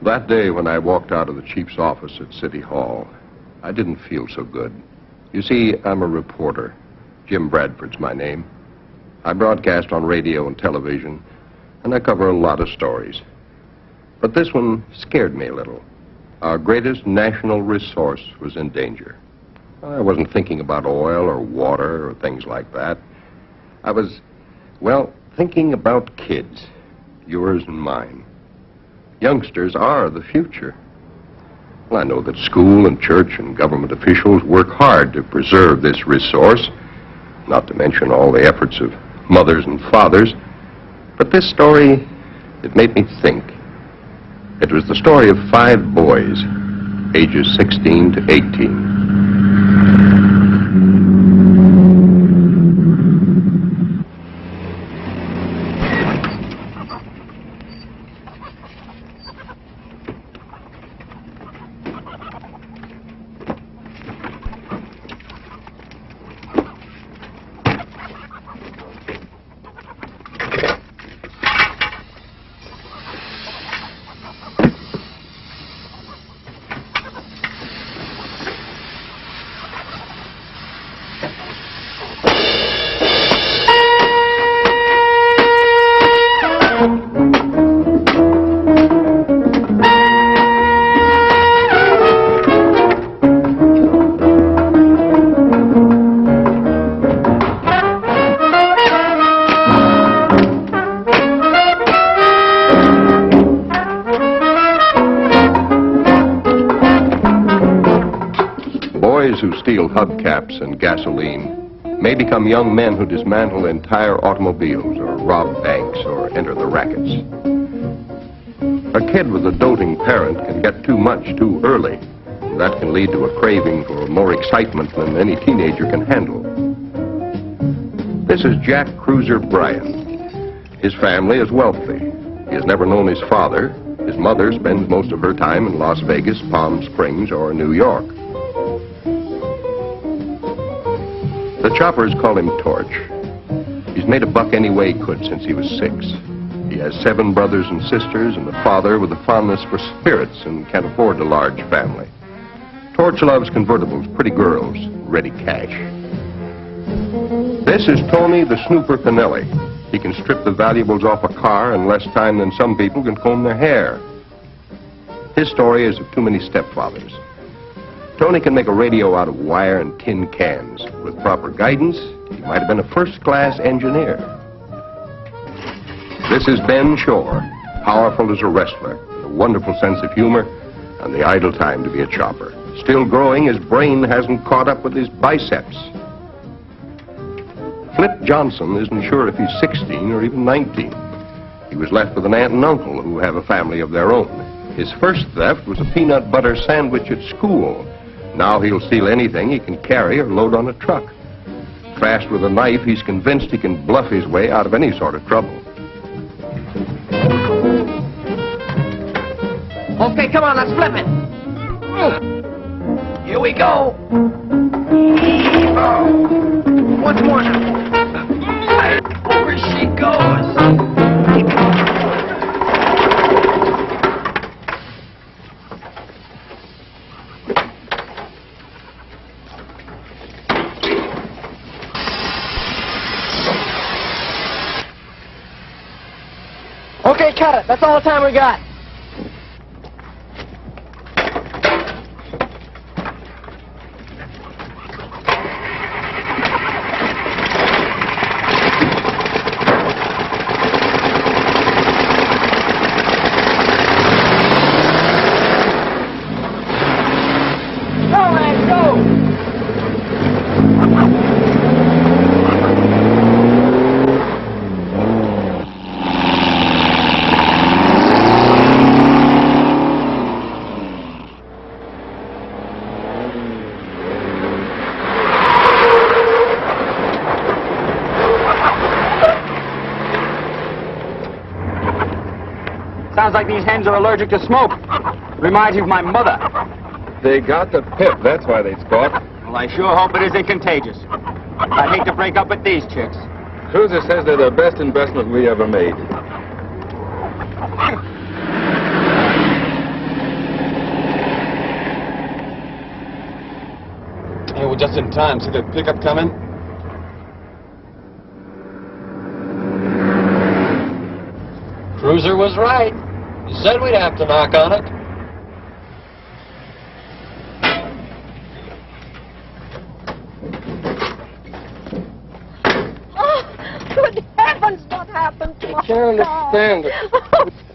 That day when I walked out of the chief's office at City Hall, I didn't feel so good. You see, I'm a reporter. Jim Bradford's my name. I broadcast on radio and television, and I cover a lot of stories. But this one scared me a little. Our greatest national resource was in danger. I wasn't thinking about oil or water or things like that. I was, well, thinking about kids, yours and mine. Youngsters are the future. Well, I know that school and church and government officials work hard to preserve this resource, not to mention all the efforts of mothers and fathers. But this story, it made me think. It was the story of 5 boys, ages 16 to 18. Boys who steal hubcaps and gasoline may become young men who dismantle entire automobiles or rob banks or enter the rackets. A kid with a doting parent can get too much too early. That can lead to a craving for more excitement than any teenager can handle. This is Jack Cruiser Bryan. His family is wealthy. He has never known his father. His mother spends most of her time in Las Vegas, Palm Springs, or New York. The choppers call him Torch. He's made a buck any way he could since he was 6. He has 7 brothers and sisters and a father with a fondness for spirits and can't afford a large family. Torch loves convertibles, pretty girls, ready cash. This is Tony the Snooper Pinelli. He can strip the valuables off a car in less time than some people can comb their hair. His story is of too many stepfathers. Tony can make a radio out of wire and tin cans. With proper guidance, he might have been a first-class engineer. This is Ben Shore, powerful as a wrestler, with a wonderful sense of humor, and the idle time to be a chopper. Still growing, his brain hasn't caught up with his biceps. Flip Johnson isn't sure if he's 16 or even 19. He was left with an aunt and uncle who have a family of their own. His first theft was a peanut butter sandwich at school. Now he'll steal anything he can carry or load on a truck. Fast with a knife, he's convinced he can bluff his way out of any sort of trouble. Okay, come on, let's flip it. Here we go. Oh. Once more now. Over she goes. Okay, cut it. That's all the time we got. Sounds like these hens are allergic to smoke. Reminds me of my mother. They got the pip, that's why they squawk. Well, I sure hope it isn't contagious. I'd hate to break up with these chicks. Cruiser says they're the best investment we ever made. just in time. See the pickup coming? Cruiser was right. He said we'd have to knock on it. Oh, good heavens, what happened to I can't understand it.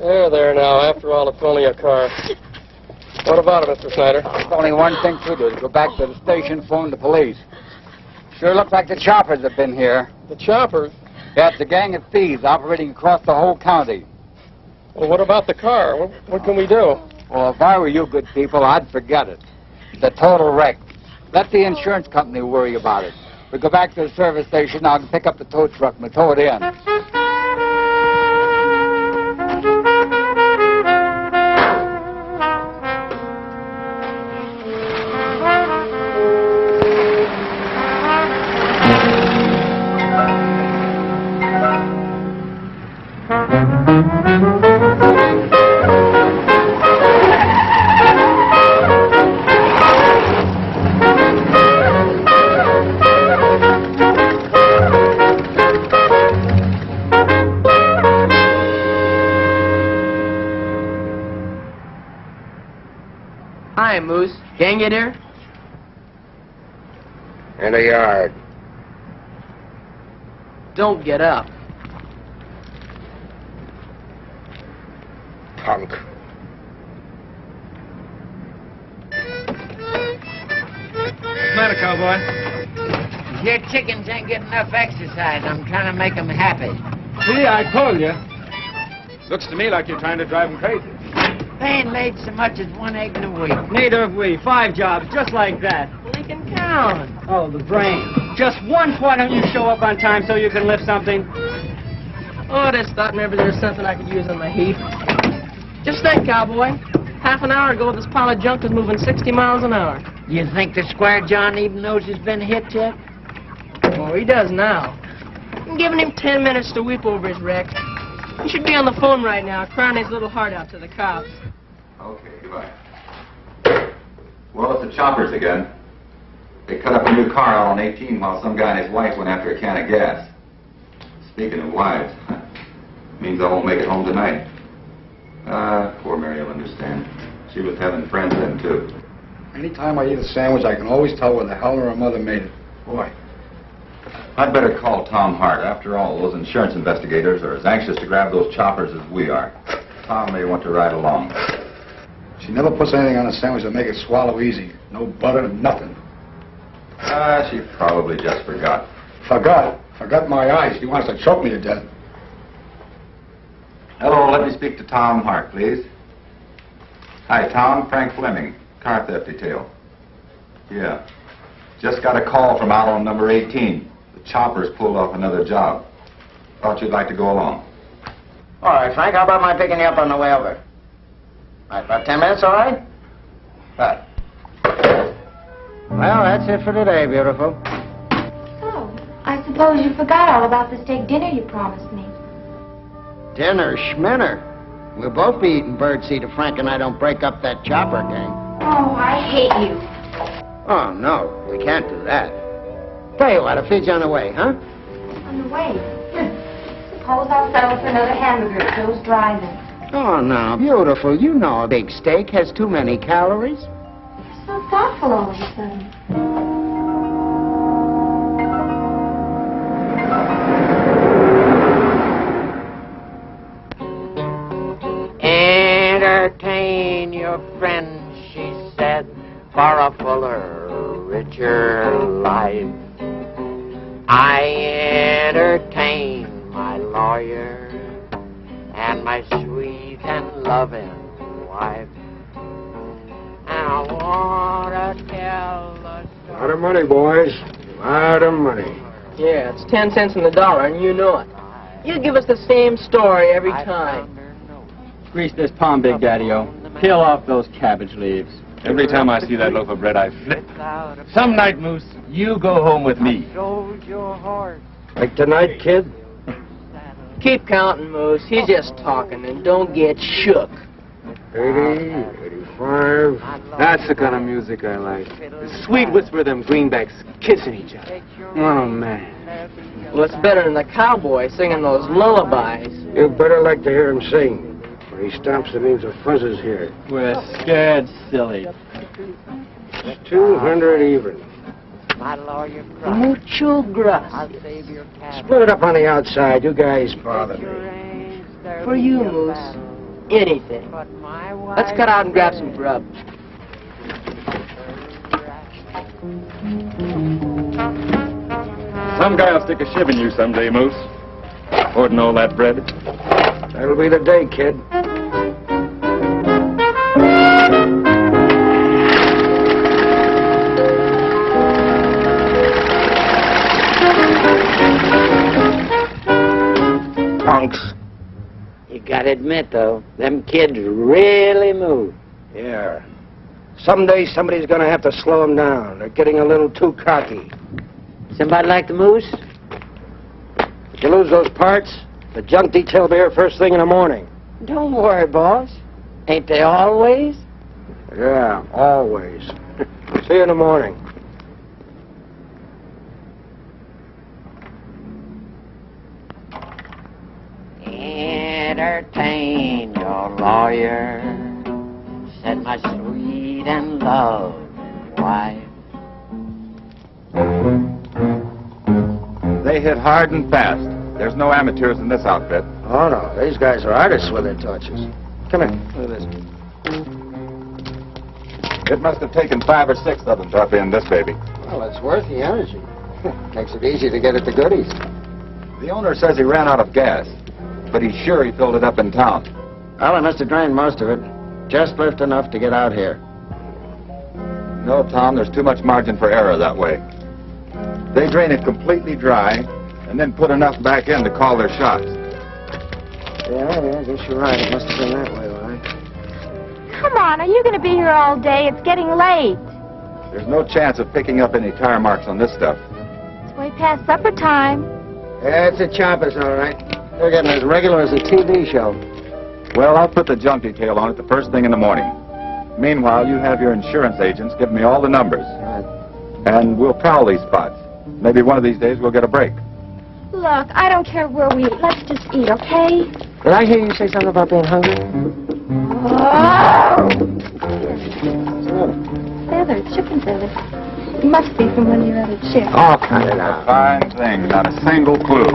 There now. After all, it's only a car. What about it, Mr. Snyder? There's only one thing to do. Go back to the station, phone the police. Sure looks like the choppers have been here. The choppers? Yeah, it's a gang of thieves operating across the whole county. Well, what about the car? What can we do? Well, if I were you good people, I'd forget it. It's a total wreck. Let the insurance company worry about it. We go back to the service station, I can pick up the tow truck and tow it in. Hi, Moose. Gang get here? In the yard. Don't get up. Punk. What's the matter, cowboy? Your chickens ain't getting enough exercise. I'm trying to make them happy. See, I told you. Looks to me like you're trying to drive them crazy. They ain't laid so much as one egg in a week. Neither have we. 5 jobs, just like that. Well, he can count. Oh, the brain. Just once, why don't you show up on time so you can lift something? Oh, I just thought maybe there's something I could use on my heap. Just think, cowboy. Half an hour ago, this pile of junk was moving 60 miles an hour. You think the Square John even knows he's been hit yet? Oh, he does now. I'm giving him 10 minutes to weep over his wreck. He should be on the phone right now, crying his little heart out to the cops. Okay, goodbye. Well, it's the choppers again. They cut up a new car out on 18 while some guy and his wife went after a can of gas. Speaking of wives, means I won't make it home tonight. Poor Mary will understand. She was having friends then, too. Anytime I eat a sandwich, I can always tell where the hell her mother made it. Boy. I'd better call Tom Hart. After all, those insurance investigators are as anxious to grab those choppers as we are. Tom may want to ride along. She never puts anything on a sandwich to make it swallow easy. No butter, nothing. She probably just forgot. Forgot my eyes. She wants to choke me to death. Hello, let me speak to Tom Hart, please. Hi, Tom. Frank Fleming, car theft detail. Yeah. Just got a call from out on number 18. The choppers pulled off another job. Thought you'd like to go along. All right, Frank, how about my picking you up on the way over? All right, about 10 minutes, all right? Right. Well, that's it for today, beautiful. So, I suppose you forgot all about the steak dinner you promised me. Dinner, schminner. We'll both be eating birdseed if Frank and I don't break up that chopper gang. Oh, I hate you. Oh, no, we can't do that. Tell you what, I'll feed you on the way, huh? On the way. Suppose I'll settle for another hamburger at Joe's Drive-In. Oh, no, beautiful. You know a big steak has too many calories. You're so thoughtful all of a sudden. Entertain your friends, she said, for a fuller, richer life. I entertain my lawyer and my sweet and loving wife. And I want to tell a story. Lot of money, boys. Lot of money. Yeah, it's 10 cents in the dollar, and you know it. You give us the same story every time. Grease this palm, Big Daddy-O. Peel off those cabbage leaves. Every time I see that loaf of bread, I flip. Some night, Moose, you go home with me. Like tonight, kid? Keep counting, Moose. He's just talking, and don't get shook. 85. That's the kind of music I like. The sweet whisper of them greenbacks kissing each other. Oh, man. Well, it's better than the cowboy singing those lullabies. You better like to hear him sing. When he stomps, it means a fuzz is here. We're scared, silly. 200 even. My lawyer cried. Mucho I'll gracias. save your cabin. Split it up on the outside. You guys bother me. For you, Moose, anything. But my Let's cut out and grab some grub. Some guy'll stick a shiv in you someday, Moose. Hoarding all that bread. That'll be the day, kid. Punks. You gotta admit, though, them kids really move. Yeah. Someday somebody's gonna have to slow them down. They're getting a little too cocky. Somebody like the Moose? If you lose those parts, the junk detail will be here first thing in the morning. Don't worry, boss. Ain't they always? Yeah, always. See you in the morning. Entertain your lawyer, said my sweet and loving wife. They hit hard and fast. There's no amateurs in this outfit. Oh, no. These guys are artists with their touches. Come here. Look at this. It must have taken 5 or 6 of them to up in this baby. Well, it's worth the energy. Makes it easy to get at the goodies. The owner says he ran out of gas, but he's sure he filled it up in town. Well, I must have drained most of it. Just left enough to get out here. No, Tom, there's too much margin for error that way. They drain it completely dry, and then put enough back in to call their shots. Yeah, I guess you're right. It must have been that way, all right. Come on, are you going to be here all day? It's getting late. There's no chance of picking up any tire marks on this stuff. It's way past supper time. Yeah, it's a choppers, all right. They're getting as regular as a TV show. Well, I'll put the junk detail on it the first thing in the morning. Meanwhile, you have your insurance agents give me all the numbers. Right. And we'll prowl these spots. Maybe one of these days we'll get a break. Look, I don't care where we eat. Let's just eat, okay? Did I hear you say something about being hungry? Oh! Feathers, chicken feathers. It must be from when you were at a chip. Oh, cut it A out. fine thing, not a single clue.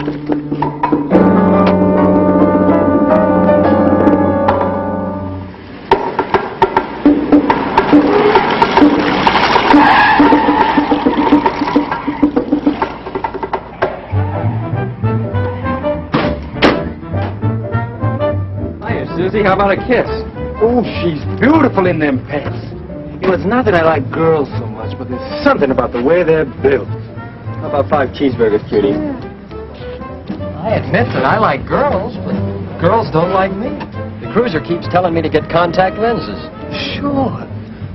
Susie, how about a kiss? Oh, she's beautiful in them pants. You know, it's not that I like girls so much, but there's something about the way they're built. How about 5 cheeseburgers, cutie? I admit that I like girls, but girls don't like me. The cruiser keeps telling me to get contact lenses. Sure.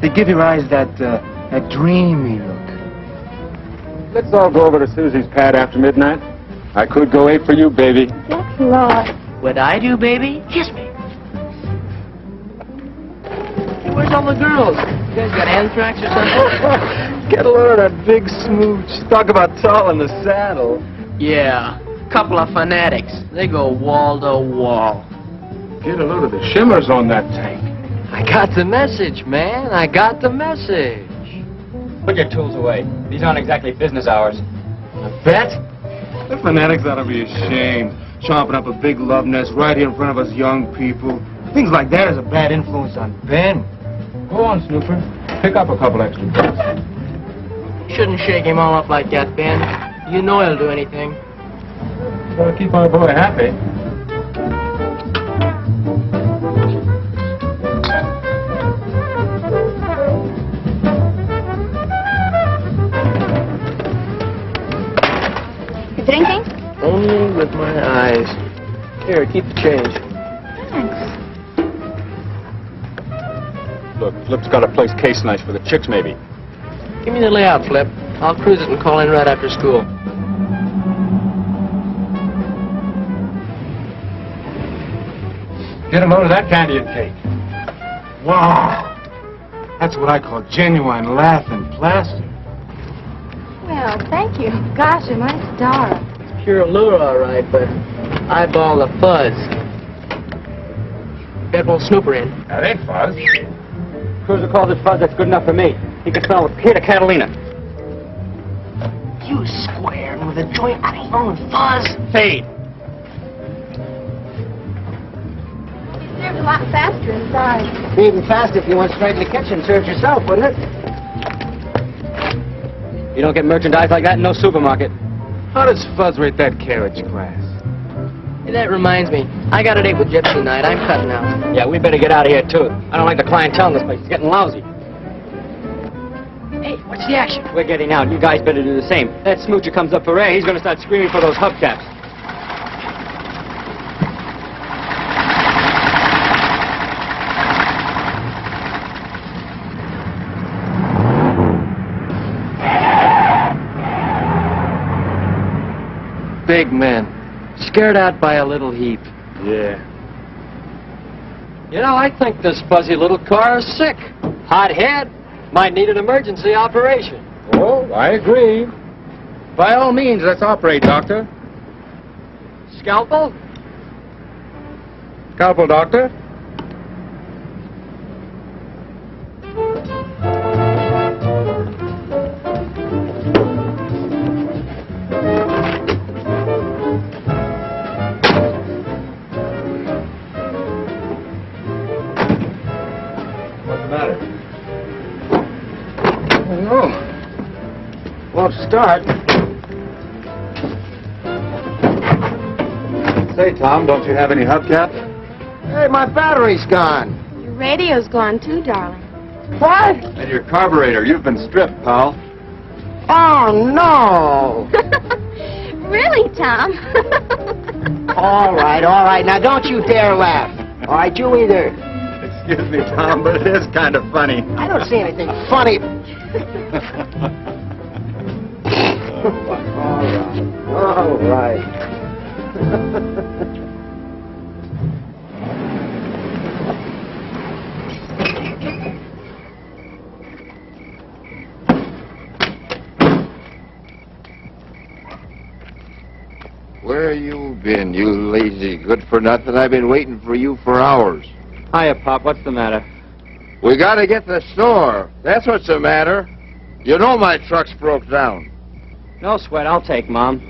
They give your eyes that dreamy look. Let's all go over to Susie's pad after midnight. I could go 8 for you, baby. That's right. What I do, baby? Kiss me. Where's all the girls? You guys got anthrax or something? Get a load of that big smooch. Talk about tall in the saddle. Yeah, couple of fanatics. They go wall to wall. Get a load of the shimmers on that tank. I got the message, man. I got the message. Put your tools away. These aren't exactly business hours. A bet? The fanatics ought to be ashamed. Chomping up a big love nest right here in front of us young people. Things like that is a bad influence on Ben. Go on, Snooper. Pick up a couple extra bits. Shouldn't shake him all up like that, Ben. You know he'll do anything. Gotta keep our boy happy. You drinking? Only with my eyes. Here, keep the change. Thanks. Look, Flip's got a place case nice for the chicks, maybe. Give me the layout, Flip. I'll cruise it and call in right after school. Get a load of that candy and cake. Wow. That's what I call genuine laughing plaster. Well, thank you. Gosh, am I a star. Pure lure, all right, but eyeball the fuzz. That won't snoop her in. That ain't fuzz. Cruiser calls it fuzz, that's good enough for me. He can smell the hit of Catalina. You square, and with a joint alone fuzz. Fade. Serves a lot faster inside. Be even faster if you went straight in the kitchen. Serves yourself, wouldn't it? You don't get merchandise like that in no supermarket. How does Fuzz rate that carriage class? Hey, that reminds me. I got a date with Gypsy tonight. I'm cutting out. Yeah, we better get out of here, too. I don't like the clientele in this place. It's getting lousy. Hey, what's the action? We're getting out. You guys better do the same. That smoocher comes up for air, he's going to start screaming for those hubcaps. Big men. Scared out by a little heap. Yeah. You know, I think this fuzzy little car is sick. Hot head. Might need an emergency operation. Oh, I agree. By all means, let's operate, Doctor. Scalpel? Scalpel, Doctor. Won't start. Say, Tom, don't you have any hubcaps? Hey, my battery's gone. Your radio's gone too, darling. What? And your carburetor. You've been stripped, pal. Oh, no. Really, Tom? All right. Now, don't you dare laugh. All right, you either. Excuse me, Tom, but it is kind of funny. I don't see anything funny. All right. Where you been, you lazy good-for-nothing? I've been waiting for you for hours. Hiya, Pop. What's the matter? We gotta get to the store. That's what's the matter. You know my truck's broke down. No sweat. I'll take Mom.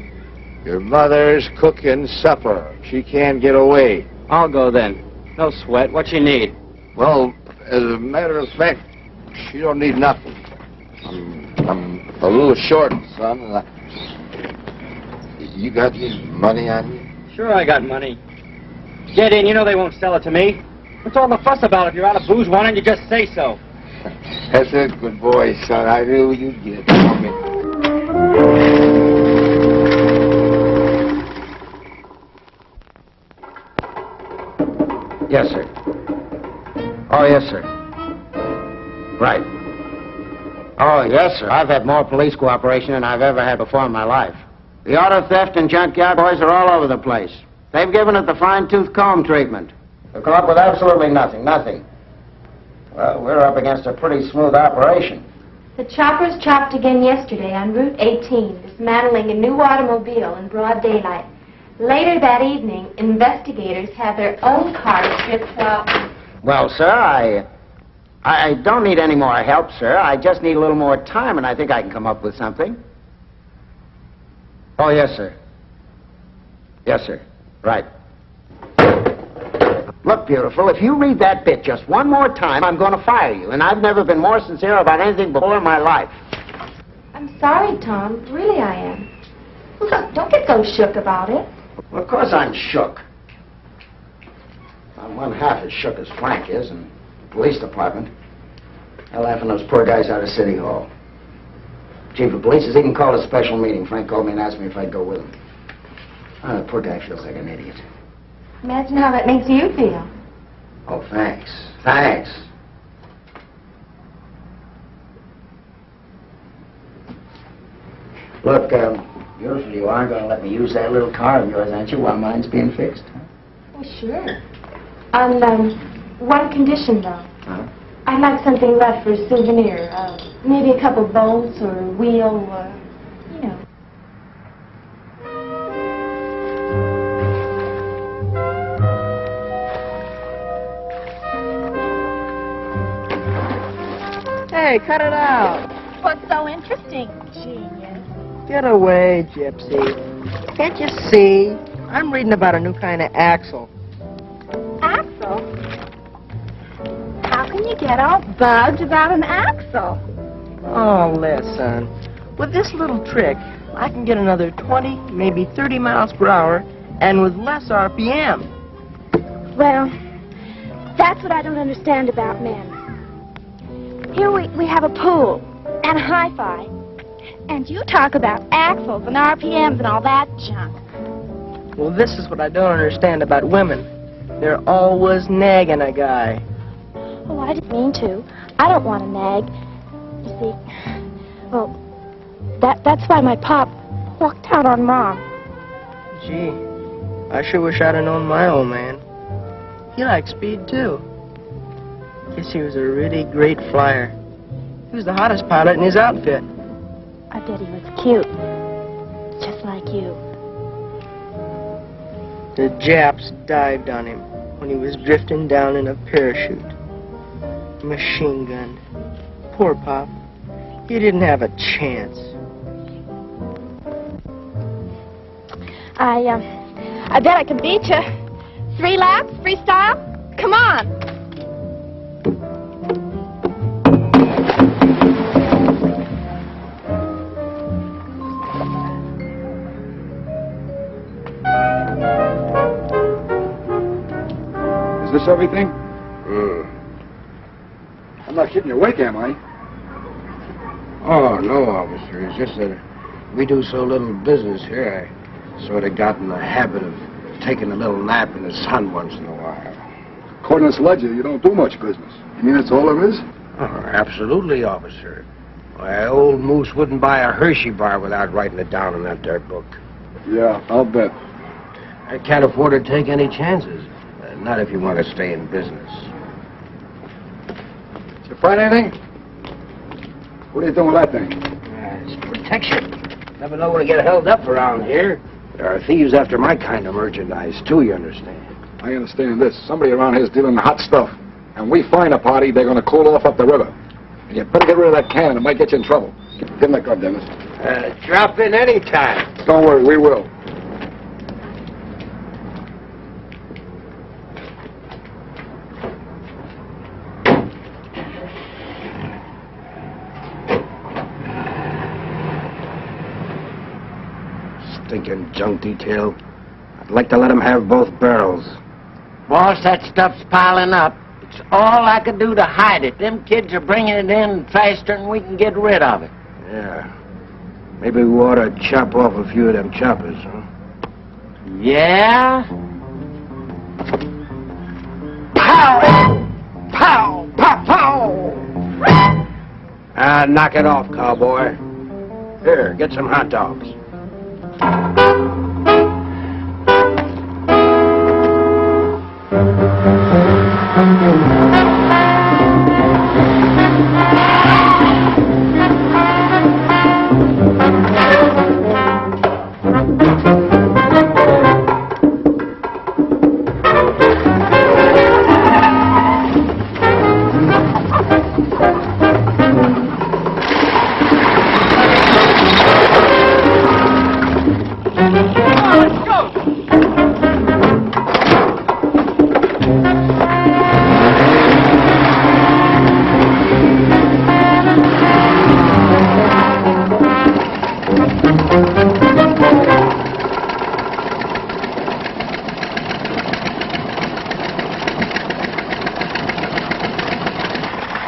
Your mother's cooking supper. She can't get away. I'll go then. No sweat. What you need? Well, as a matter of fact, she don't need nothing. I'm a little short, son. You got any money on you? Sure I got money. Get in. You know they won't sell it to me. What's all the fuss about? If you're out of booze, why don't you just say so? That's a good boy, son. I knew you'd get it for me. Yes, sir. Oh, yes, sir. Right. Oh, yes, sir. I've had more police cooperation than I've ever had before in my life. The auto theft and junkyard boys are all over the place. They've given it the fine-tooth comb treatment. They're caught with absolutely nothing. Well, we're up against a pretty smooth operation. The choppers chopped again yesterday on Route 18, dismantling a new automobile in broad daylight. Later that evening, investigators had their own car stripped off. Well, sir, I don't need any more help, sir. I just need a little more time, and I think I can come up with something. Oh, yes, sir. Yes, sir. Right. Look, beautiful, if you read that bit just one more time, I'm going to fire you, and I've never been more sincere about anything before in my life. I'm sorry, Tom. Really, I am. Look, don't get so shook about it. Well, of course I'm shook. I'm one half as shook as Frank is in the police department. They're laughing those poor guys out of City Hall. Chief of police has even called a special meeting. Frank called me and asked me if I'd go with him. Oh, the poor guy feels like an idiot. Imagine how that makes you feel. Oh, thanks. Thanks. Look, beautiful, you are going to let me use that little car of yours, aren't you, while mine's being fixed? Huh? Oh, sure. On one condition, though. Huh? I'd like something rough for a souvenir. Maybe a couple bolts or a wheel or, you know. Hey, cut it out. What's so interesting, genius? Get away, Gypsy. Can't you see? I'm reading about a new kind of axle. Axle? How can you get all bugged about an axle? Oh, listen. With this little trick, I can get another 20, maybe 30 miles per hour, and with less RPM. Well, that's what I don't understand about men. Here we have a pool and a hi-fi. And you talk about axles and RPMs and all that junk. Well, this is what I don't understand about women. They're always nagging a guy. Oh, I didn't mean to. I don't want to nag. You see, well, that's why my pop walked out on Mom. Gee, I sure wish I'd have known my old man. He liked speed, too. Guess he was a really great flyer. He was the hottest pilot in his outfit. I bet he was cute. Just like you. The Japs dived on him when he was drifting down in a parachute. Machine gun. Poor Pop. He didn't have a chance. I bet I can beat you. 3 laps, freestyle? Come on. Is this everything? I'm not keeping you awake, am I? Oh, no, officer. It's just that we do so little business here. I sort of got in the habit of taking a little nap in the sun once in a while. According to this ledger, you don't do much business. You mean that's all there is? Oh, absolutely, officer. Why, old Moose wouldn't buy a Hershey bar without writing it down in that dirt book. Yeah, I'll bet. I can't afford to take any chances. Not if you want to stay in business. Did you find anything? What are you doing with that thing? It's protection. Never know when to get held up around here. There are thieves after my kind of merchandise, too, you understand. I understand this. Somebody around here is dealing in hot stuff. And we find a party, they're going to cool off up the river. And you better get rid of that cannon. It might get you in trouble. Give him that gun, Dennis. Drop in any time. Don't worry, we will. Stinking junk detail. I'd like to let him have both barrels. Boss, that stuff's piling up. It's all I could do to hide it. Them kids are bringing it in faster than we can get rid of it. Yeah. Maybe we ought to chop off a few of them choppers, huh? Yeah? Pow! Pow! Pow! Pow! Knock it off, cowboy. Here, get some hot dogs.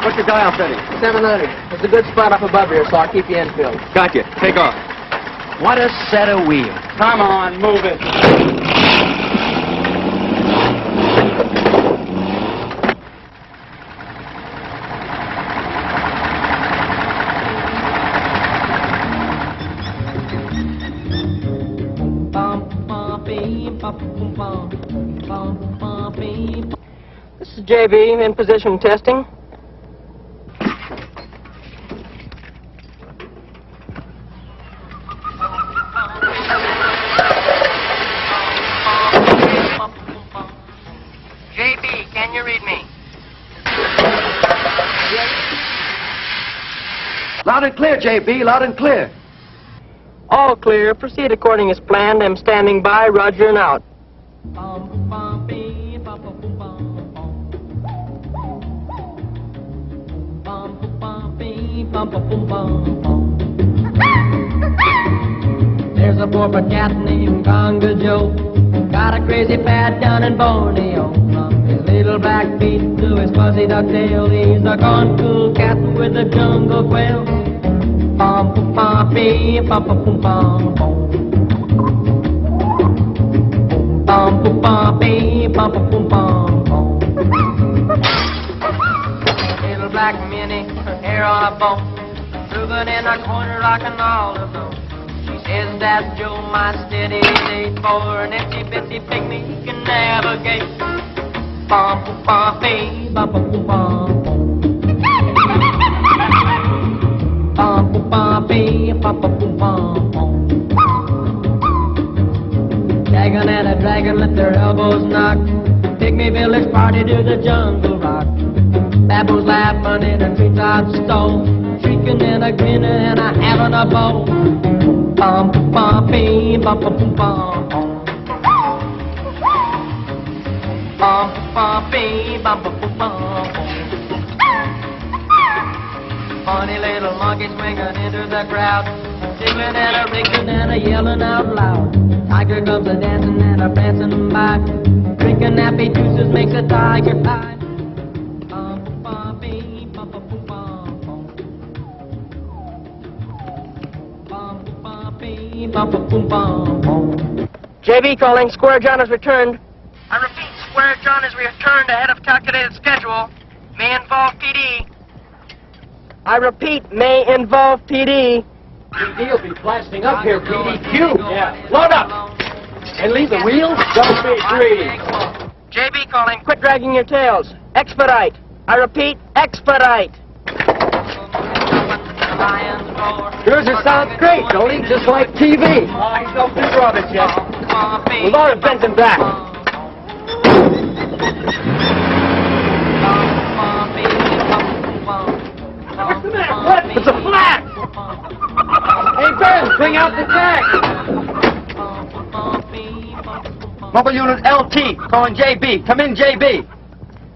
What's your dial setting? 700. It's a good spot up above here, so I'll keep you infield. Gotcha. Take off. What a set of wheels. Come on, move it. This is JB, in position testing. JB, can you read me? Loud and clear, JB, loud and clear. All clear. Proceed according as planned. I'm standing by. Roger and out. There's a poor cat named Conga Joe. Got a crazy pad down in Borneo. From his little black feet to his fuzzy duck tail, he's a gone cool cat with a jungle quail. Pom pom pom pee, pom pom pom pom pom. Pom pom pom pee, pom pom pom pom pom. Little black Minnie, her hair on a bone, drooping in a corner rocking all alone. She says that Joe, my steady date, for an itsy bitsy pygmy he can navigate. Pom pom pom pee, pom pom pom pom pom. Pom pom pom pee, pom pom pom pom pom. Dragon and a dragon let their elbows knock. Pygmy village party to the jungle rock. Baboons laughing in a treetop stone, shrieking and a grinning and a having a ball. Pom pom pom pee, pom pom pom pom pom. Pom pom pom pee, pom pom pom pom pom. Funny little monkey swinging into the crowd, jiggling and a wriggling and a yelling out loud. Tiger comes a dancing and a prancing by, drinking nappy juices makes a tiger high. Pom pom pom pee, pom pom pom pom pom. Pom pom pom pee, pom pom pom pom pom. JB calling. Square John has returned. I repeat, Square John has returned ahead of calculated schedule. May involve PD. I repeat, may involve PD. PD will be blasting up here, PDQ. Yeah. Load up. And leave the wheels. Don't be greedy. JB calling. Quit dragging your tails. Expedite. I repeat, expedite. Cruiser sounds great, don't he? Just like TV. He's no big rubbish yet. We've already bent him back. What's the matter? What? It's a flat! Hey, Ben, bring out the jack! Mobile unit LT, calling JB. Come in, JB.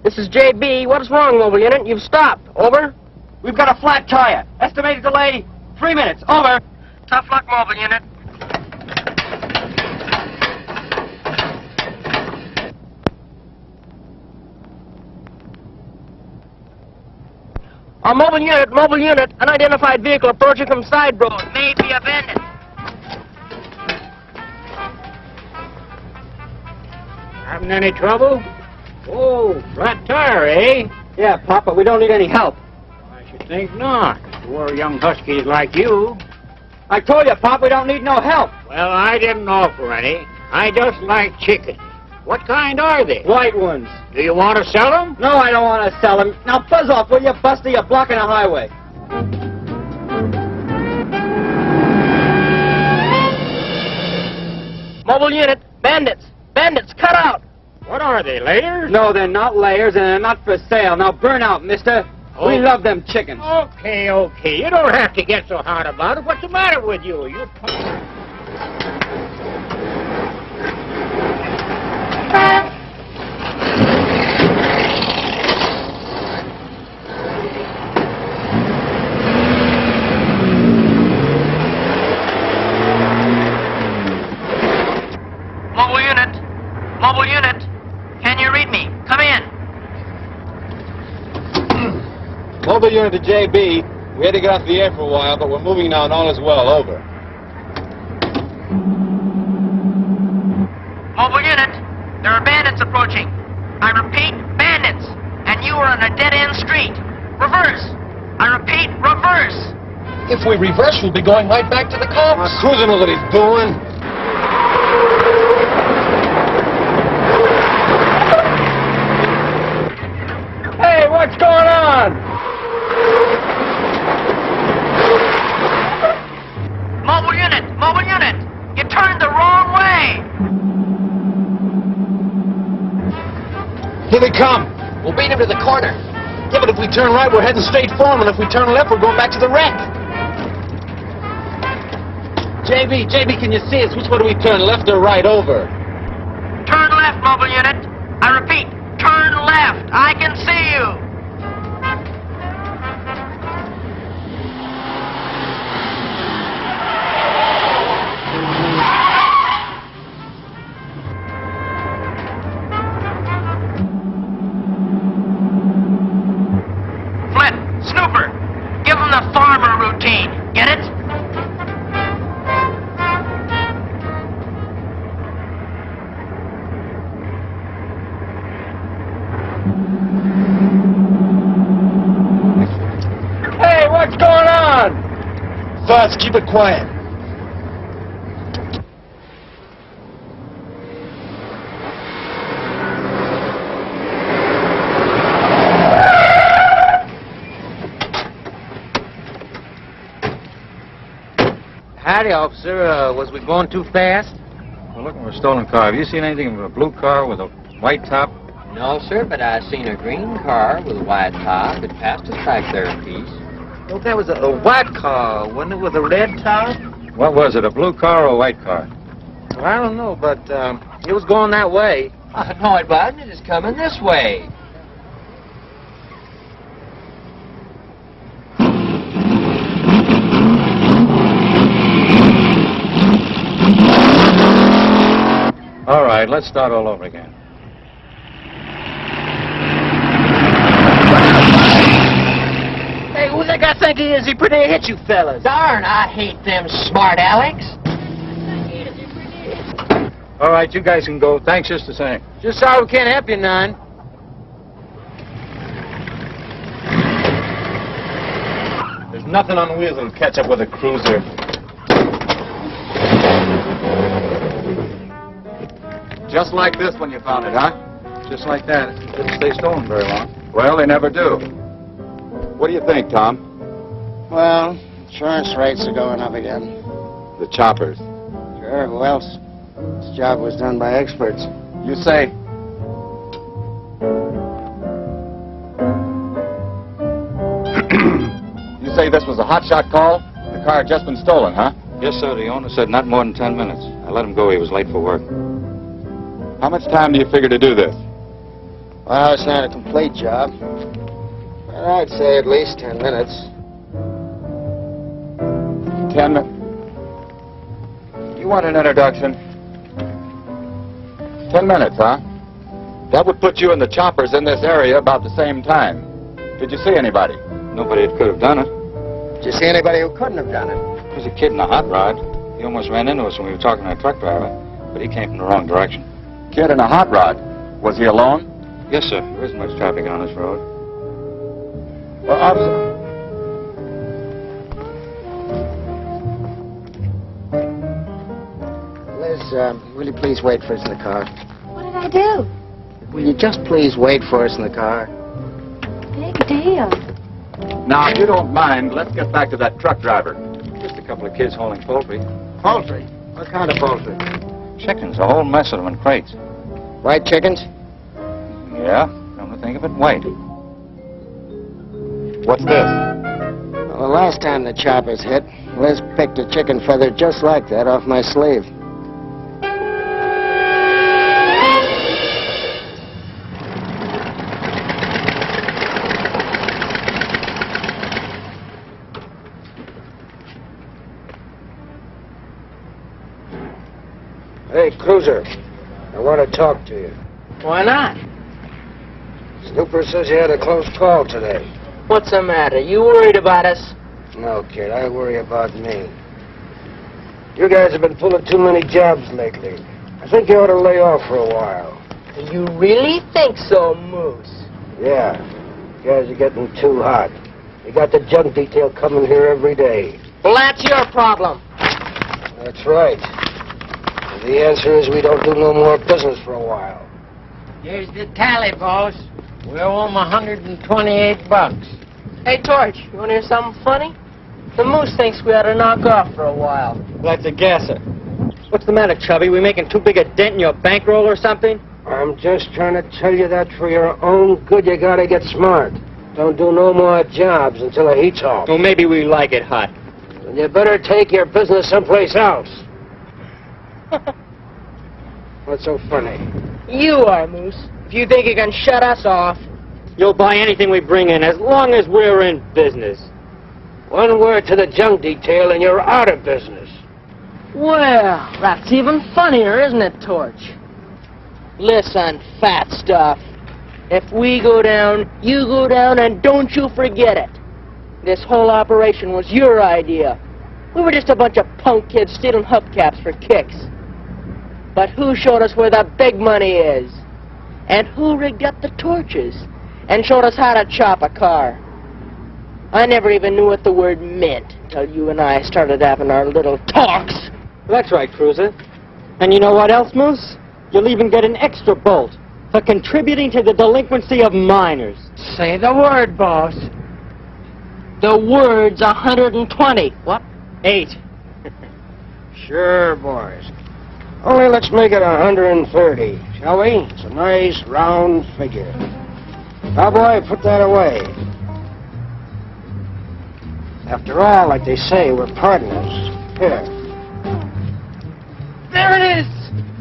This is JB. What is wrong, mobile unit? You've stopped. Over. We've got a flat tire. Estimated delay, 3 minutes. Over. Tough luck, mobile unit. Mobile unit, unidentified vehicle approaching from side road. May be abandoned. Having any trouble? Oh, flat tire, eh? Yeah, Papa, we don't need any help. I should think not. Poor young huskies like you. I told you, Pop, we don't need no help. Well, I didn't offer any. I just like chickens. What kind are they? White ones. Do you want to sell them? No, I don't want to sell them. Now buzz off, will you, Buster? You're blocking a highway. Mobile unit, bandits. Bandits, cut out. What are they, layers? No, they're not layers, and they're not for sale. Now burn out, mister. Oh. We love them chickens. Okay. You don't have to get so hard about it. What's the matter with you? You're... Mobile unit, can you read me? Come in. Mobile unit to JB. We had to get off the air for a while, but we're moving now and all is well. Over. Mobile unit, there are bandits approaching. I repeat, bandits. And you are on a dead-end street. Reverse. I repeat, reverse. If we reverse, we'll be going right back to the cops. Cruiser knows what he's doing. Here they come. We'll beat him to the corner. Yeah, but if we turn right, we're heading straight for them, and if we turn left, we're going back to the wreck. JB, can you see us? Which way do we turn, left or right, over? Turn left, mobile unit. I repeat, turn left. I can see you. Snooper, give him the farmer routine. Get it? Hey, what's going on? Fuzz, keep it quiet. Howdy, officer. Was we going too fast? We're looking for a stolen car. Have you seen anything of a blue car with a white top? No, sir, but I seen a green car with a white top. It passed us back there a piece. Well, that was a white car, wasn't it, with a red top? What was it, a blue car or a white car? Well, I don't know, but it was going that way. No, it wasn't. It is coming this way. All right, let's start all over again. Hey, who that guy think he is? He pretty hit you fellas. Darn, I hate them smart Alex. All right, you guys can go. Thanks just the same. Just sorry we can't help you none. There's nothing on the wheels that'll catch up with a cruiser. Just like this when you found it, huh? Just like that. It didn't stay stolen very long. Well, they never do. What do you think, Tom? Well, insurance rates are going up again. The choppers. Sure, who else? This job was done by experts. You say... You say this was a hotshot call? The car had just been stolen, huh? Yes, sir. The owner said not more than 10 minutes. I let him go. He was late for work. How much time do you figure to do this? Well, it's not a complete job. But I'd say at least 10 minutes. 10 minutes? You want an introduction? 10 minutes, huh? That would put you and the choppers in this area about the same time. Did you see anybody? Nobody that could have done it. Did you see anybody who couldn't have done it? There was a kid in a hot rod. He almost ran into us when we were talking to a truck driver, but he came from the wrong direction. Kid in a hot rod. Was he alone? Yes, sir. There isn't much traffic on this road. Well, officer... Liz, will you please wait for us in the car? What did I do? Will you just please wait for us in the car? Big deal. Now, if you don't mind, let's get back to that truck driver. Just a couple of kids hauling poultry. Poultry? What kind of poultry? Chickens, a whole mess of them in crates. White chickens? Yeah, come to think of it, white. What's this? Well, the last time the choppers hit, Liz picked a chicken feather just like that off my sleeve. Hey, Cruiser, I want to talk to you. Why not? Snooper says you had a close call today. What's the matter? You worried about us? No, kid, I worry about me. You guys have been pulling too many jobs lately. I think you ought to lay off for a while. You really think so, Moose? Yeah, you guys are getting too hot. You got the junk detail coming here every day. Well, that's your problem. That's right. And the answer is we don't do no more business for a while. Here's the tally, boss. We owe him $128. Hey, Torch, you want to hear something funny? The Moose thinks we ought to knock off for a while. That's a gasser. What's the matter, Chubby? We making too big a dent in your bankroll or something? I'm just trying to tell you that for your own good, you gotta get smart. Don't do no more jobs until the heat's off. Well, maybe we like it hot. And you better take your business someplace else. What's so funny? You are, Moose. If you think you can shut us off. You'll buy anything we bring in as long as we're in business. One word to the junk detail and you're out of business. Well, that's even funnier, isn't it, Torch? Listen, fat stuff. If we go down, you go down, and don't you forget it. This whole operation was your idea. We were just a bunch of punk kids stealing hubcaps for kicks. But who showed us where the big money is? And who rigged up the torches? And showed us how to chop a car? I never even knew what the word meant until you and I started having our little talks. That's right, Cruiser. And you know what else, Moose? You'll even get an extra bolt for contributing to the delinquency of minors. Say the word, boss. The word's 120. What? 8. Sure, boys. Only let's make it 130, shall we? It's a nice, round figure. Cowboy, put that away. After all, like they say, we're partners. Here. There it is!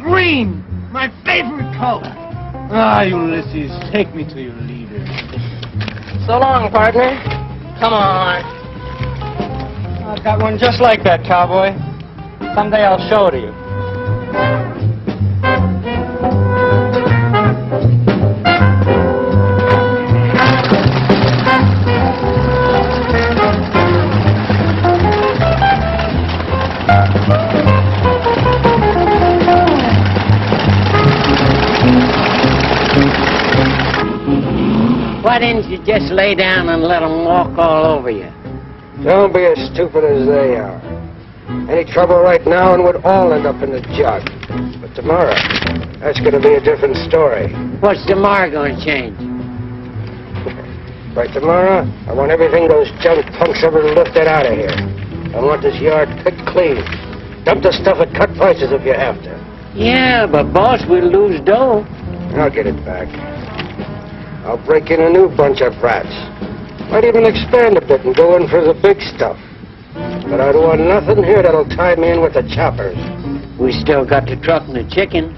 Green! My favorite color! Ah, Ulysses, take me to your leader. So long, partner. Come on. I've got one just like that, cowboy. Someday I'll show it to you. Why didn't you just lay down and let them walk all over you? Don't be as stupid as they are. Any trouble right now and we'd all end up in the jug. But tomorrow, that's going to be a different story. What's tomorrow going to change? By tomorrow, I want everything those junk punks ever lifted out of here. I want this yard picked clean. Dump the stuff at cut prices if you have to. Yeah, but boss, we'll lose dough. I'll get it back. I'll break in a new bunch of rats. Might even expand a bit and go in for the big stuff. But I don't want nothing here that'll tie me in with the choppers. We still got the truck and the chickens.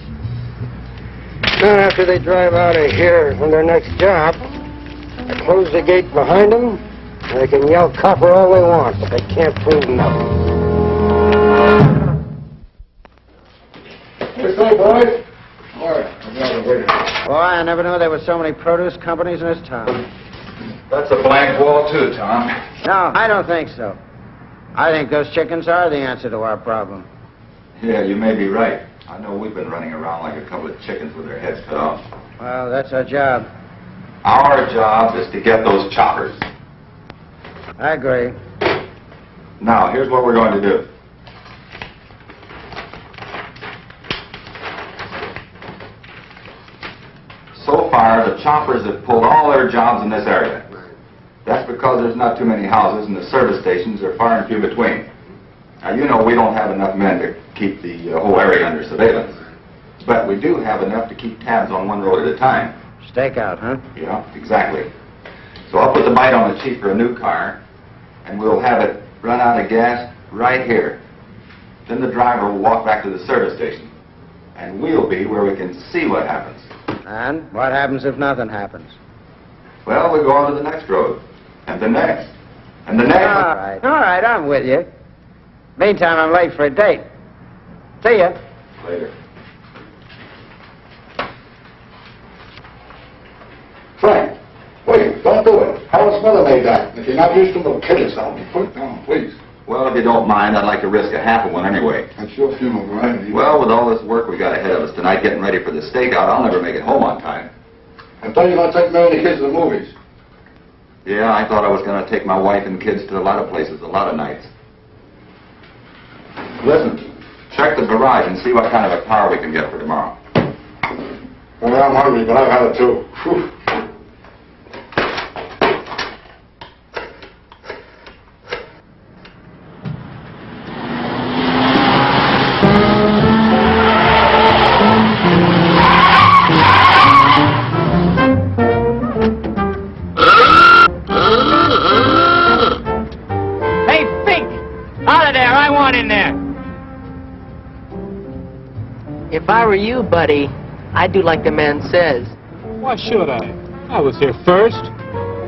Not after they drive out of here on their next job. I close the gate behind them, and they can yell copper all they want, but they can't prove nothing. What's up, boys? Boy, I never knew there were so many produce companies in this town. That's a blank wall, too, Tom. No, I don't think so. I think those chickens are the answer to our problem. Yeah, you may be right. I know we've been running around like a couple of chickens with their heads cut off. Well, that's our job. Our job is to get those choppers. I agree. Now, here's what we're going to do. So far, the choppers have pulled all their jobs in this area. That's because there's not too many houses and the service stations are far and few between. Now, you know we don't have enough men to keep the whole area under surveillance. But we do have enough to keep tabs on one road at a time. Stakeout, huh? Yeah, exactly. So I'll put the bite on the chief for a new car, and we'll have it run out of gas right here. Then the driver will walk back to the service station, and we'll be where we can see what happens. And what happens if nothing happens? Well, we go on to the next road, and the next, and the next. All right, I'm with you. Meantime, I'm late for a date. See ya. Later. Frank, wait, don't do it. Howard's mother made that. If you're not used to it, it'll kill yourself. Put it down, please. Well, if you don't mind, I'd like to risk a half of one anyway. That's your funeral, right? Well, with all this work we got ahead of us tonight getting ready for the stakeout, I'll never make it home on time. I thought you were going to take Mary and the kids to the movies. Yeah, I thought I was going to take my wife and kids to a lot of places, a lot of nights. Listen, check the garage and see what kind of a car we can get for tomorrow. Well, I'm hungry, but I've had it too. Whew. If I were you, buddy, I'd do like the man says. Why should I? I was here first.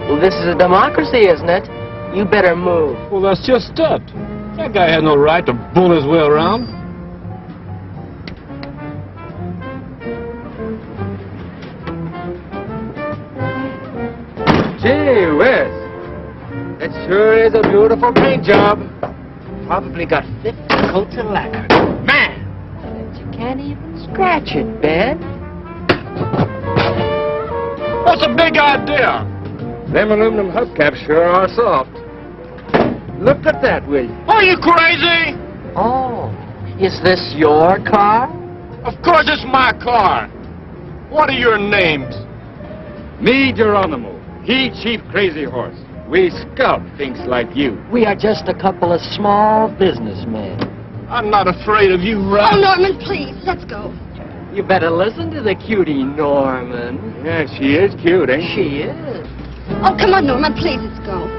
Well, this is a democracy, isn't it? You better move. Well, that's just it. That guy had no right to bull his way around. Gee whiz. It sure is a beautiful paint job. Probably got 50 coats of lacquer. Man! You can't even scratch it, Ben. What's a big idea? Them aluminum hubcaps sure are soft. Look at that, will you? Are you crazy? Oh, is this your car? Of course it's my car. What are your names? Me, Geronimo. He, Chief Crazy Horse. We scout things like you. We are just a couple of small businessmen. I'm not afraid of you, Rat. Oh, Norman, please, let's go. You better listen to the cutie, Norman. Yeah, she is cute, ain't she? She is. Oh, come on, Norman, please, let's go.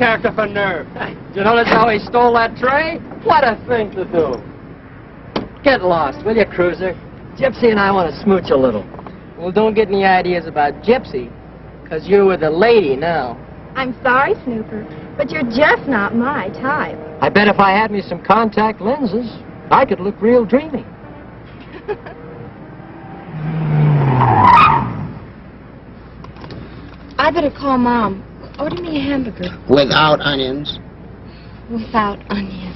Act up a nerve. You notice how he stole that tray? What a thing to do. Get lost, will you, Cruiser? Gypsy and I want to smooch a little. Well, don't get any ideas about Gypsy, because you're with a lady now. I'm sorry, Snooper, but you're just not my type. I bet if I had me some contact lenses, I could look real dreamy. I better call Mom. Order me a hamburger. Without onions. Without onions.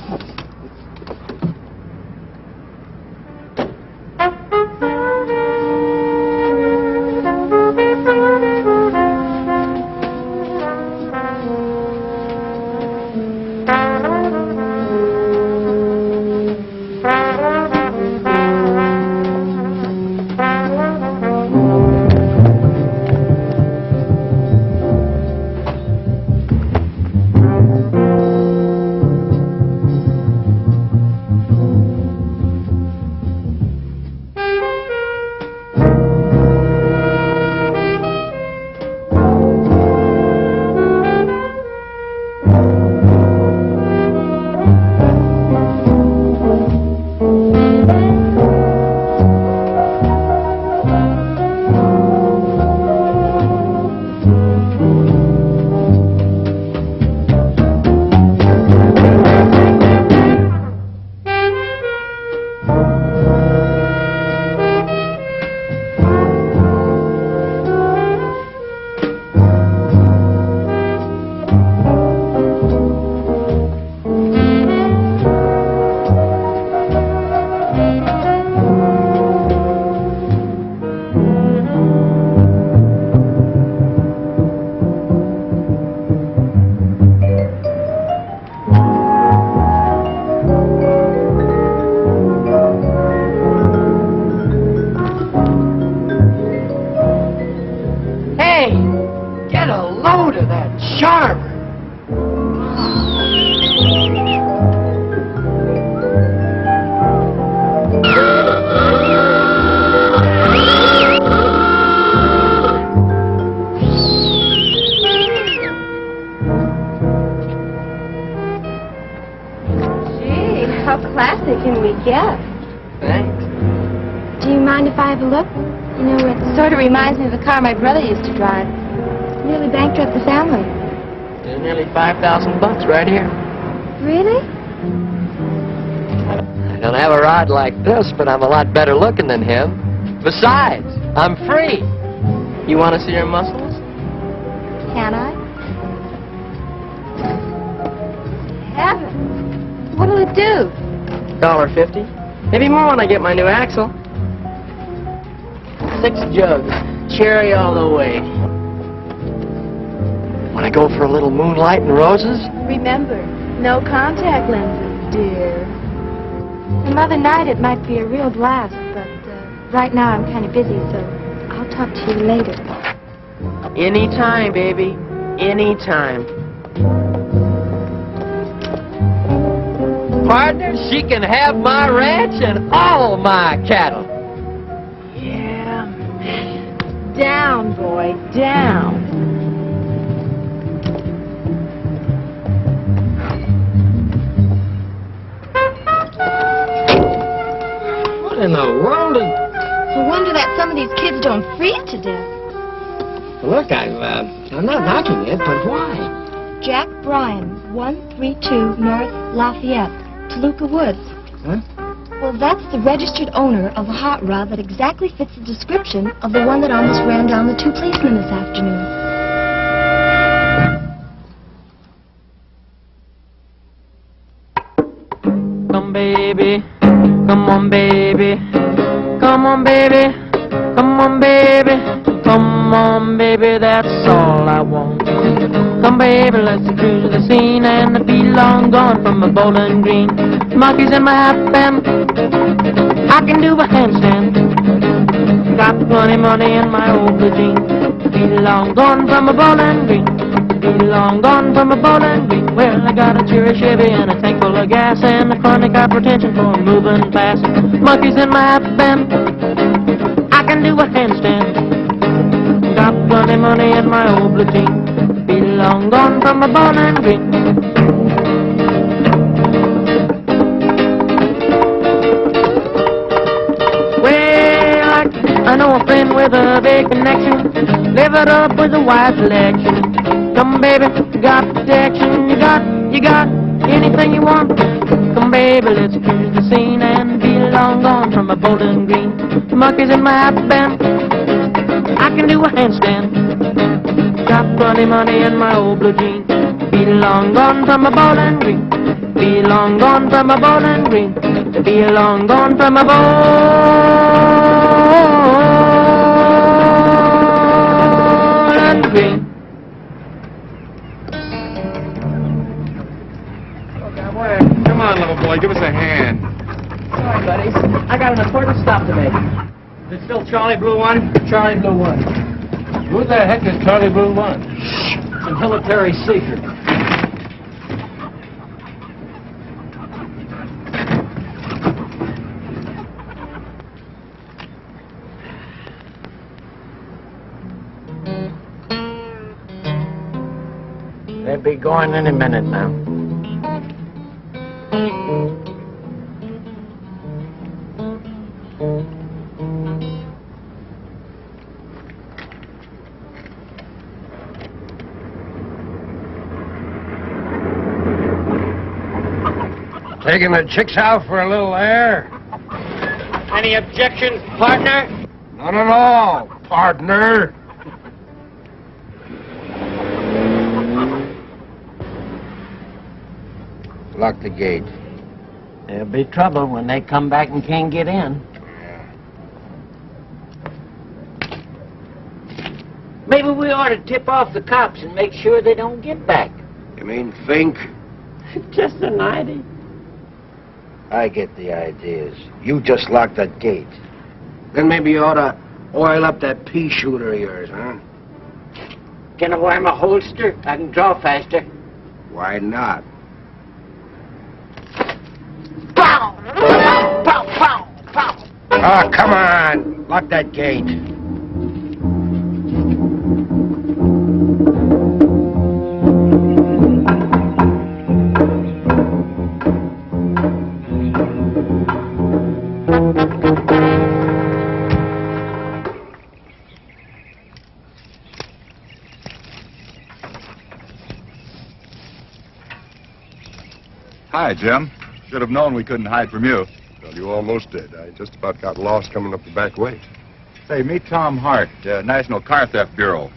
How classy can we get? Thanks. Do you mind if I have a look? You know, it sort of reminds me of the car my brother used to drive. Nearly bankrupt the family. There's nearly $5,000 right here. Really? I don't have a rod like this, but I'm a lot better looking than him. Besides, I'm free. You want to see your muscles? Can I? Heavens! What'll it do? $1.50. Maybe more when I get my new axle. 6 jugs. Cherry all the way. Want to go for a little moonlight and roses? Remember, no contact lenses, dear. Another night it might be a real blast, but right now I'm kind of busy, so I'll talk to you later. Anytime, baby. Anytime. Partner, she can have my ranch and all my cattle. Yeah. Down, boy, down. What in the world is... No wonder that some of these kids don't freeze to death. Look, I'm not knocking it, but why? Jack Bryan, 132 North Lafayette, Toluca Woods. Huh? Well, that's the registered owner of a hot rod that exactly fits the description of the one that almost ran down the 2 policemen this afternoon. Come, baby. Come on, baby. Come on, baby. Come on, baby. Come on, baby, that's all I want. Come, baby, let's cruise the scene and be long gone from a Bowling Green. Monkeys in my hat band, I can do a handstand. Got plenty money in my old blue jeans. Be long gone from a Bowling Green. Be long gone from a Bowling Green. Well, I got a cherry Chevy and a tank full of gas and a chronic hypertension for moving fast. Monkeys in my hat band, I can do a handstand. Got plenty money in my old blue jeans. Be long gone from a Bowling Green. Well, I know a friend with a big connection. Live it up with a wide selection. Come, baby, got protection. You got anything you want. Come, baby, let's cruise the scene and be long gone from a Bowling Green. Monkeys in my hat band, I can do a handstand. Got plenty money in my old blue jeans. Be long gone from a Bowling Green. Be long gone from a Bowling Green. Be long gone from a Bowling Green. Come on, little boy, give us a hand. Sorry, buddies. I got an important stop to make. Is it still Charlie Blue 1? Charlie Blue 1. Who the heck is Charlie Blue 1? It's a military secret. They'll be going any minute now. Taking the chicks out for a little air? Any objections, partner? None at all, partner. Lock the gate. There'll be trouble when they come back and can't get in. Maybe we ought to tip off the cops and make sure they don't get back. You mean think? Just an idea. I get the ideas. You just lock that gate. Then maybe you ought to oil up that pea shooter of yours, huh? Can I wear my holster? I can draw faster. Why not? Pow! Pow! Pow! Pow! Ah, come on! Lock that gate. Hi, Jim. Should have known we couldn't hide from you. Well, you almost did. I just about got lost coming up the back way. Say, meet Tom Hart, National Car Theft Bureau.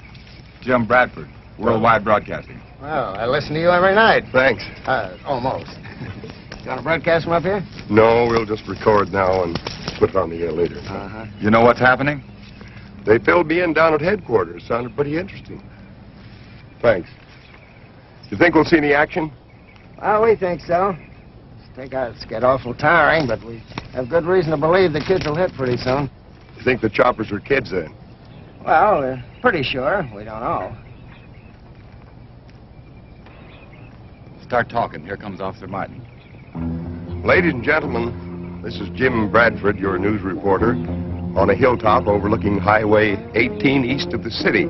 Jim Bradford, Worldwide Broadcasting. Well, I listen to you every night. Thanks. Almost. You want to broadcast them up here? No, we'll just record now and put it on the air later. Uh-huh. You know what's happening? They filled me in down at headquarters. Sounded pretty interesting. Thanks. You think we'll see any action? Well, we think so. Think it's get awful tiring, but we have good reason to believe the kids will hit pretty soon. You think the choppers are kids then? Well, we're pretty sure. We don't know. Start talking. Here comes Officer Martin. Ladies and gentlemen, this is Jim Bradford, your news reporter, on a hilltop overlooking Highway 18 east of the city.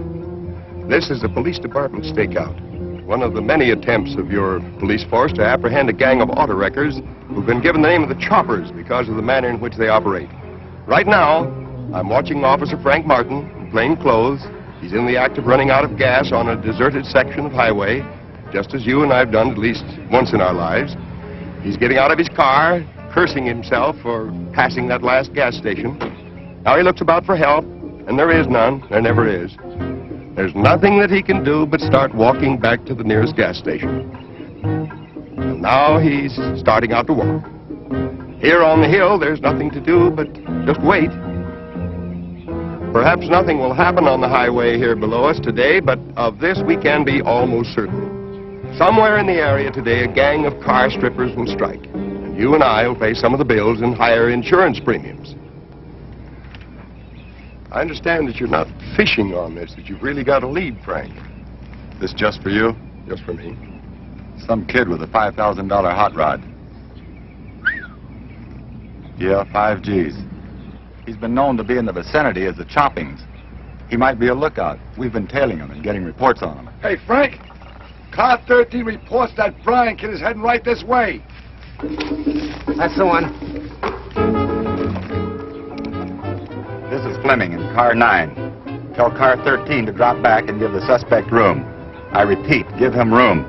This is a police department stakeout. One of the many attempts of your police force to apprehend a gang of auto wreckers who've been given the name of the Choppers because of the manner in which they operate. Right now, I'm watching Officer Frank Martin in plain clothes. He's in the act of running out of gas on a deserted section of highway, just as you and I've done at least once in our lives. He's getting out of his car, cursing himself for passing that last gas station. Now he looks about for help, and there is none. There never is. There's nothing that he can do but start walking back to the nearest gas station. And now he's starting out to walk. Here on the hill, there's nothing to do but just wait. Perhaps nothing will happen on the highway here below us today, but of this we can be almost certain. Somewhere in the area today, a gang of car strippers will strike, and you and I will pay some of the bills and higher insurance premiums. I understand that you're not fishing on this, that you've really got a lead, Frank. This just for you? Just for me. Some kid with a $5,000 hot rod. Yeah, 5 G's. He's been known to be in the vicinity as the Choppings. He might be a lookout. We've been tailing him and getting reports on him. Hey, Frank, Car 13 reports that Brian kid is heading right this way. That's the one. This is Fleming in Car 9. Tell Car 13 to drop back and give the suspect room. I repeat, give him room.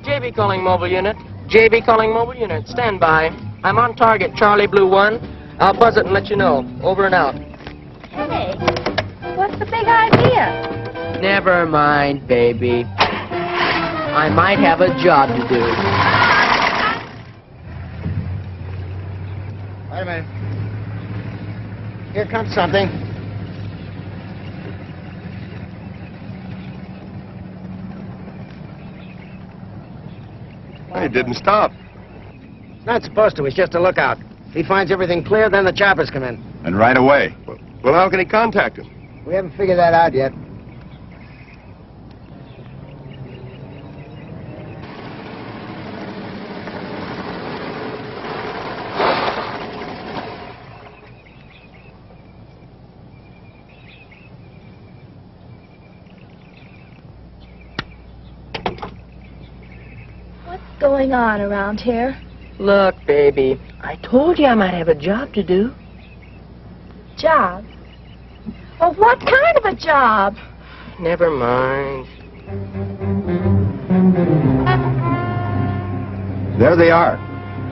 JB calling mobile unit. JB calling mobile unit. Stand by. I'm on target, Charlie Blue 1. I'll buzz it and let you know. Over and out. Hey, what's the big idea? Never mind, baby. I might have a job to do. Wait a minute. Here comes something. Hey, it didn't stop. It's not supposed to. It's just a lookout. If he finds everything clear, then the choppers come in. And right away. Well, how can he contact him? We haven't figured that out yet. Going on around here? Look, baby, I told you I might have a job to do. Job? Well, what kind of a job? Never mind. There they are.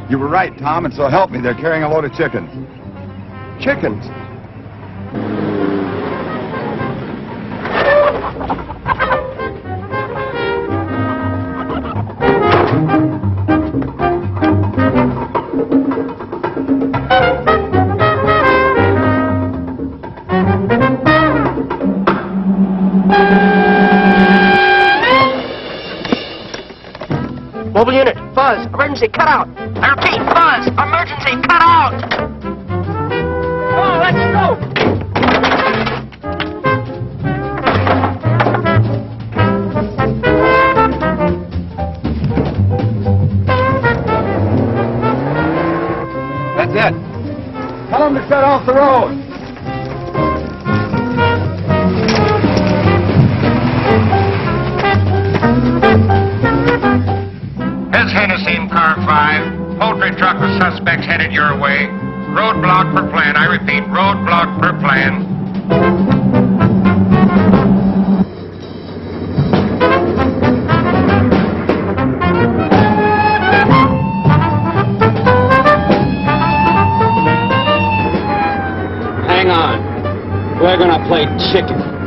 You were right, Tom, and so help me, they're carrying a load of chickens. Chickens? Mobile unit, fuzz, emergency, cut out. I repeat, fuzz, emergency, cut out. Oh, let's go. That's it. Tell them to shut off the road. This Hennessy in car 5. Poultry truck with suspects headed your way. Roadblock per plan. I repeat, roadblock per plan. Hang on. We're gonna play chicken.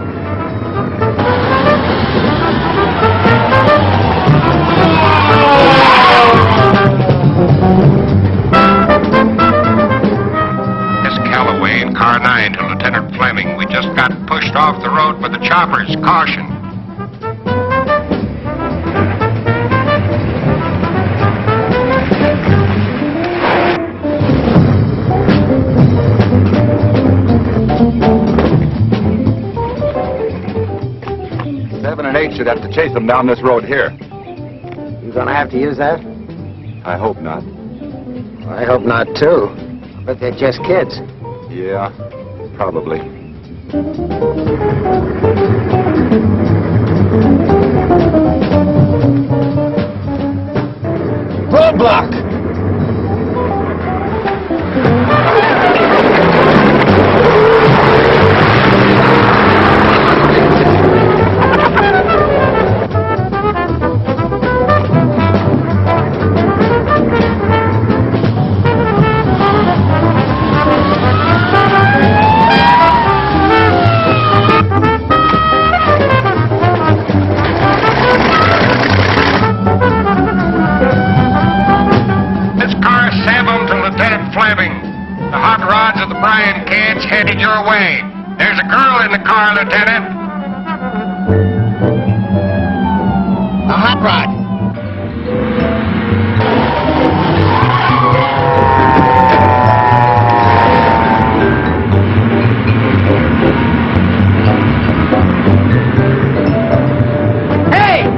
Car 9 to Lieutenant Fleming. We just got pushed off the road for the choppers. Caution. state should have to chase them down this road here. You gonna have to use that? I hope not. I hope not, too. But they're just kids. Yeah, probably. Roadblock! Headed your way. There's a girl in the car, Lieutenant. A hot rod. Hey!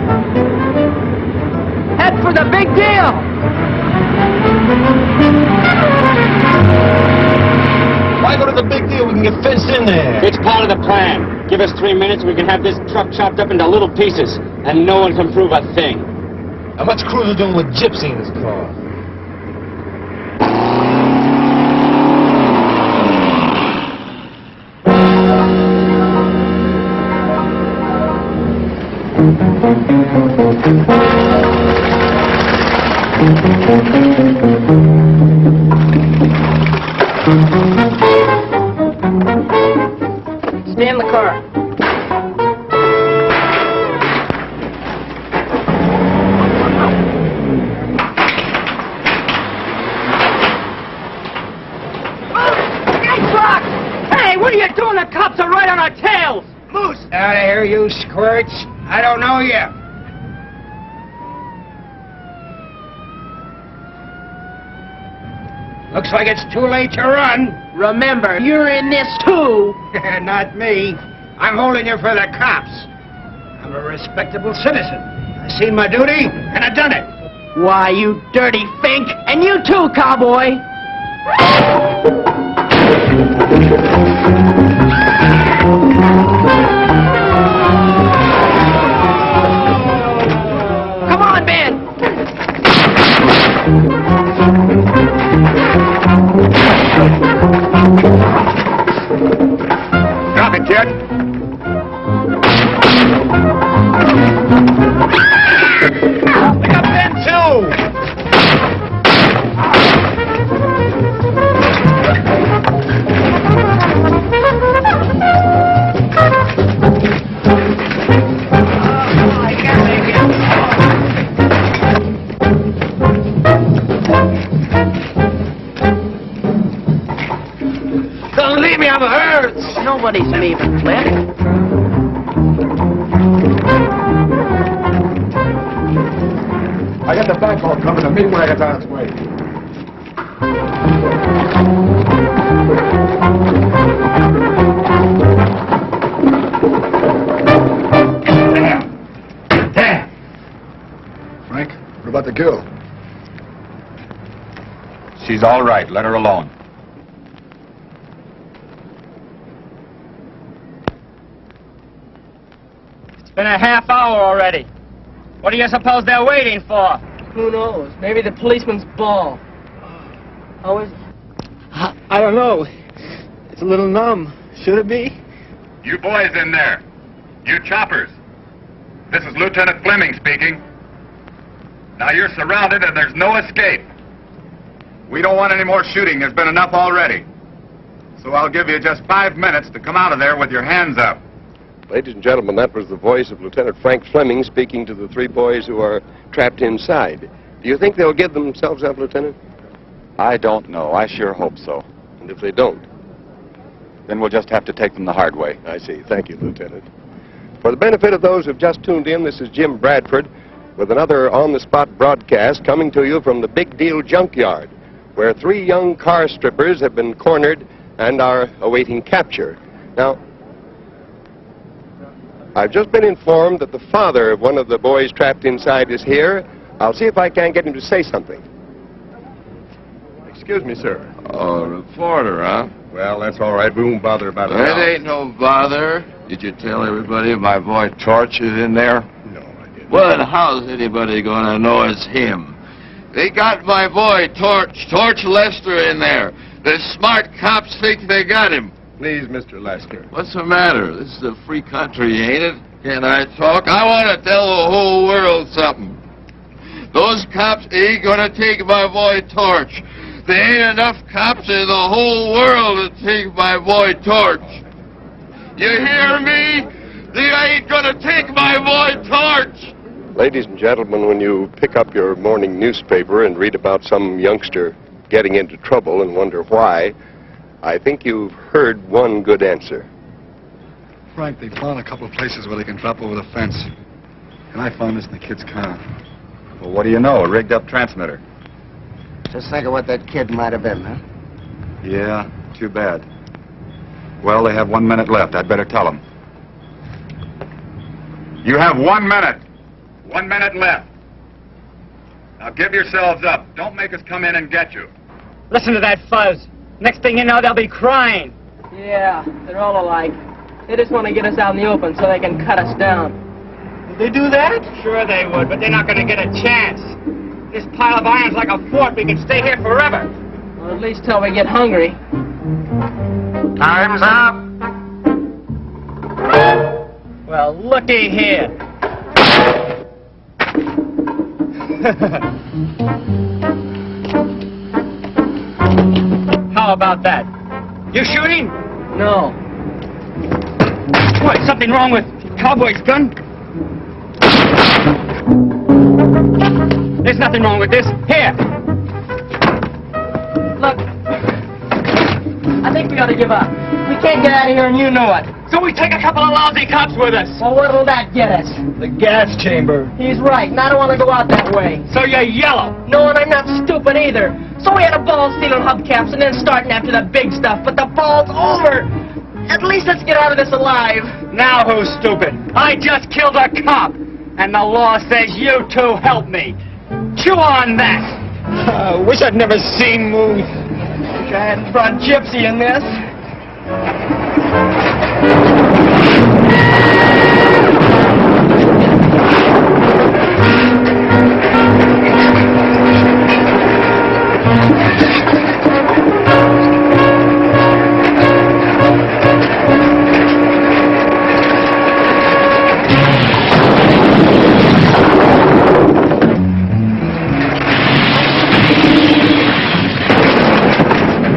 Head for the big deal! Why go to the big deal? We can get fenced in there. It's part of the plan. Give us 3 minutes and we can have this truck chopped up into little pieces, and no one can prove a thing. And what's Cruiser doing with Gypsy in his car? Stay in the car. Hey, what are you doing? The cops are right on our tails! Moose! Out of here, you squirts. I don't know you. Looks like it's too late to run. Remember, you're in this too. Not me. I'm holding you for the cops. I'm a respectable citizen. I've seen my duty, and I've done it. Why, you dirty fink! And you too, cowboy! Come on, Ben! Drop it, kid. I got Ben, too! Don't leave me, I'm hurt! Nobody's leaving, Flint. I got the backhaul coming. The meat wagon's on its way. Damn. Frank, what about the girl? She's all right. Let her alone. It's been a half hour already. What do you suppose they're waiting for? Who knows? Maybe the policeman's ball. How is it? I don't know. It's a little numb. Should it be? You boys in there. You choppers. This is Lieutenant Fleming speaking. Now you're surrounded and there's no escape. We don't want any more shooting. There's been enough already. So I'll give you just 5 minutes to come out of there with your hands up. Ladies and gentlemen, that was the voice of Lieutenant Frank Fleming speaking to the 3 boys who are trapped inside. Do you think they'll give themselves up, Lieutenant? I don't know. I sure hope so. And if they don't? Then we'll just have to take them the hard way. I see. Thank you, Lieutenant. For the benefit of those who've just tuned in, this is Jim Bradford with another on-the-spot broadcast coming to you from the Big Deal Junkyard, where 3 young car strippers have been cornered and are awaiting capture. Now, I've just been informed that the father of one of the boys trapped inside is here. I'll see if I can't get him to say something. Excuse me, sir. Oh, reporter, huh? Well, that's all right. We won't bother about it That now. ain't no bother. Did you tell everybody my boy Torch is in there? No, I didn't. Well, then how's anybody gonna know it's him? They got my boy Torch Lester in there. The smart cops think they got him. Please, Mr. Lester. What's the matter? This is a free country, ain't it? Can I talk? I want to tell the whole world something. Those cops ain't gonna take my boy Torch. There ain't enough cops in the whole world to take my boy Torch. You hear me? They ain't gonna take my boy Torch. Ladies and gentlemen, when you pick up your morning newspaper and read about some youngster getting into trouble and wonder why, I think you've heard one good answer. Frank, they found a couple of places where they can drop over the fence. And I found this in the kid's car. Well, what do you know? A rigged-up transmitter. Just think of what that kid might have been, huh? Yeah, too bad. Well, they have 1 minute left. I'd better tell them. You have 1 minute. 1 minute left. Now give yourselves up. Don't make us come in and get you. Listen to that fuzz. Next thing you know, they'll be crying. Yeah, they're all alike. They just want to get us out in the open so they can cut us down. Would they do that? Sure they would, but they're not going to get a chance. This pile of iron's like a fort. We can stay here forever. Well, at least till we get hungry. Time's up. Well, looky here. How about that? You shooting? No. What, something wrong with Cowboy's gun? There's nothing wrong with this. Here. Look, I think we ought to give up. We can't get out of here and you know it. So we take a couple of lousy cops with us. Well, what'll that get us? The gas chamber. He's right, and I don't want to go out that way. So you're yellow. No, and I'm not stupid either. So we had a ball stealing hubcaps and then starting after the big stuff, but the ball's over. At least let's get out of this alive. Now who's stupid? I just killed a cop, and the law says you two help me. Chew on that. Wish I'd never seen Moose. Wish I hadn't brought Gypsy in this.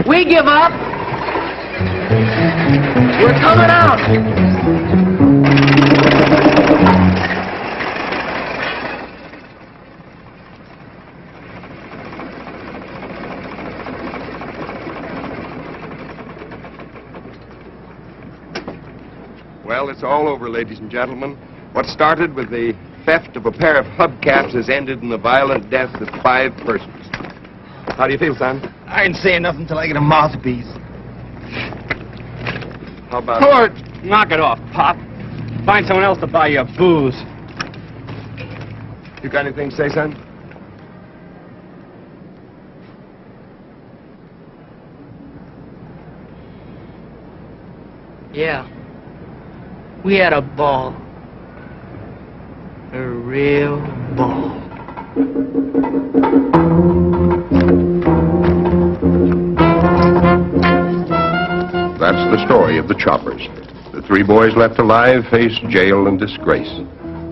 We give up. We're coming out. Well, it's all over, ladies and gentlemen. What started with the theft of a pair of hubcaps has ended in the violent death of 5 persons. How do you feel, son? I ain't saying nothing till I get a mouthpiece. How about... Torch! Knock it off, Pop. Find someone else to buy your booze. You got anything to say, son? Yeah. We had a ball. A real ball. That's the story of the choppers. The 3 boys left alive faced jail and disgrace.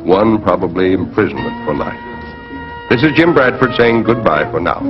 One probably imprisonment for life. This is Jim Bradford saying goodbye for now.